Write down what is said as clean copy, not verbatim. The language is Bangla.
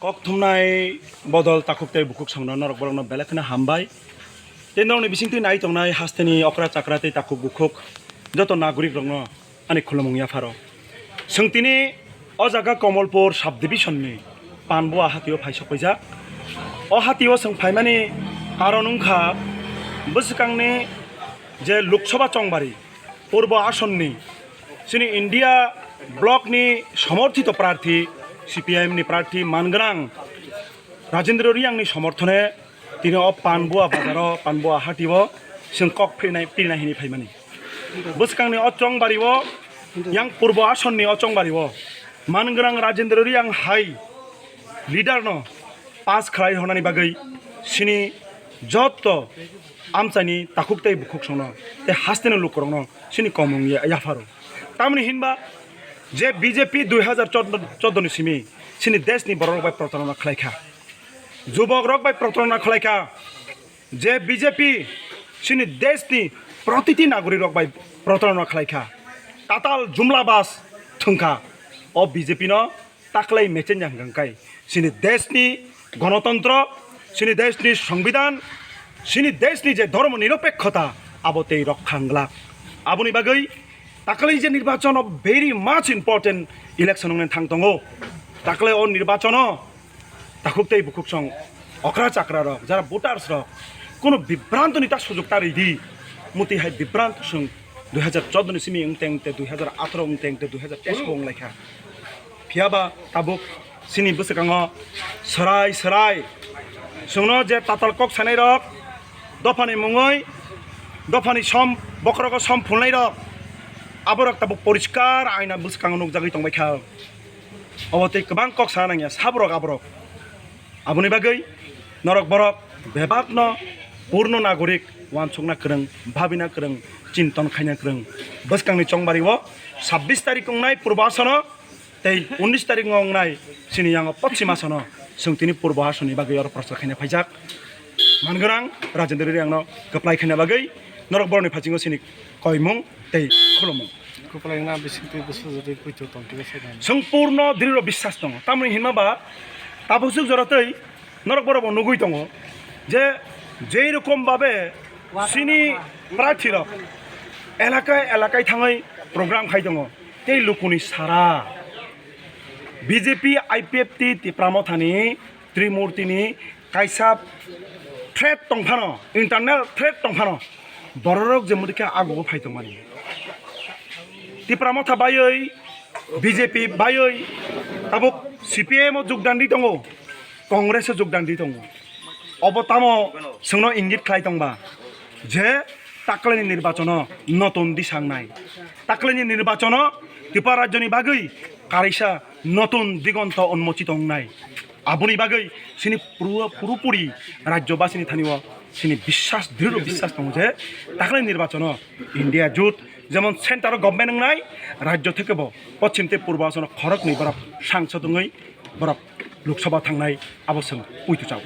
kok thumnai bodol takuktai bukuk sangna norok borokno belekna hambai tenong ni bisingti nai tongnai hasteni okra chakrate takuk bukuk joto nagorik rokno ani khulumungya pharo sungtini o jaga Komolpur sub division ni panbua hatio phaisok paijak o hatio sung phaimani karon ungkha bwsakangni je Lok Sabha Chongbari purbo asonni sini India block ni সমর্থিত প্রার্থী CPIM ni প্রার্থী মানগ্রাং রাজেন্দ্র রিয়াং ni সমর্থনে তিনি অ পানবুয়া বাজারও পানবুয়া হাটিও সংকক পিনাই হিনি ফাইমানি বসকাংনি অ চংবারিও yang purbo asonni অ চংবারিও মানগ্রাং রাজেন্দ্র রিয়াং হাই লিডার no পাস খাই হনানি বাগৈ সিনি যত আমচানি তাকুকতাই বুকুক সনো তে হাস্তেন লুকরং সিনি কমং ইয়াফারো তামনি হিনবা যে বিজেপি 2014 সিমি সিনি দেশনি বড় রকবাই প্রতারণা খালাইখা যুবক রকবাই প্রতারণা খালাইখা যে বিজেপি সিনি দেশনি প্রতিটি নাগরিক রকবাই প্রতারণা খালাইখা তাতাল জুমলাবাস থুংখা ও বিজেপি ন তাকলাই মেচেন জাংগাংকাই সিনি দেশনি গণতন্ত্র সিনি দেশনি সংবিধান সিনি দেশনি যে ধর্ম নিরপেক্ষতা আবতেই রক্ষাংলা আবনি বাগৈ তাকলাই যে নির্বাচন ভেরি মাচ ইম্পর্টেন্ট ইলেকশন থাংতঙ্গো তাকলাই ও নির্বাচন তাকুকতাই বুকুকসং অকরা চাকরা রক যারা ভোটার্স রক কোনো বিভ্রান্ত নিতা সুযোগ তার ইদি মুতি হাই বিভ্রান্ত সং 2014 সিমি উংতেংতে 2018 উংতেংতে 2023 উংলাইখা ফিয়াবা তাবুক সিনি বসকাং সরাই সরাই সংনো যে তাতাল কক সানাই রক দফানি মুঙই দফানি সম বকরক সম ফুলনাই rock aborok tabuk poriskar aina buskang nuk jagoi tongbai kha obote kobang kok sanangya saborok aborok aboni bagai norok borok bebakno purno nagorik wansukna kreng bhabina kreng chinton khaina kreng buskangni chongbariwo 26 tarik ongnai purbasono tei 19 tarik ongnai siniyang pachchimasono sungtini purbahasoni bagai or prasar khaina phaijak mangrang rajendra riangno kaplai khaina bagai norok boroni phacingo sini koimung tei khulumung kuplaina bisingti busu jodi kuito tontiga sadan সম্পূর্ণ দৃঢ় বিশ্বাস দङ তামনি হিনমাবা তাবুসুক জরাতৈ নরক বরব নগুই দङ যে যেই রকম ভাবে সিনি প্রার্থীর এলাকায় এলাকায় থাঙै প্রোগ্রাম খাই দङ তেই লুকুনি সারা বিজেপি আইপিএফটি তিপ্রামথানি ত্রিমূর্তিনি কাইসা থ্রেট টংফানো ইন্টারনাল থ্রেট টংফানো বড়রক যে মুদিকে আগো ফাইতো মানি তিপ্রামথা বায়ৈ বিজেপি বায়ৈ তাবুক CPIM যোগদান দি দङ কংগ্রেস যোগদান দি দङ অবতাম সোনো ইঙ্গিত খাই দংবা যে তাকলানি নির্বাচন নতুন দিশাং নাই তাকলানি নির্বাচন ত্রিপুরা রাজ্যনি বাগৈ কারিসা নতুন দিগন্ত উন্মোচিত নাই আবনি বাগৈ সিনি পুরোপুরি রাজ্যবাসিনী থানিও সিনি বিশ্বাস দৃঢ় বিশ্বাস দङ যে তাকলানি নির্বাচন ইন্ডিয়া জোট যেমন সেন্টার গভর্নমেন্ট নাই রাজ্য থেকে পশ্চিমতে পূর্বাঞ্চল খরক নি বরফ সাংসদ বরফ লোকসভা থাংনাই আবশ্যক উইতু চাও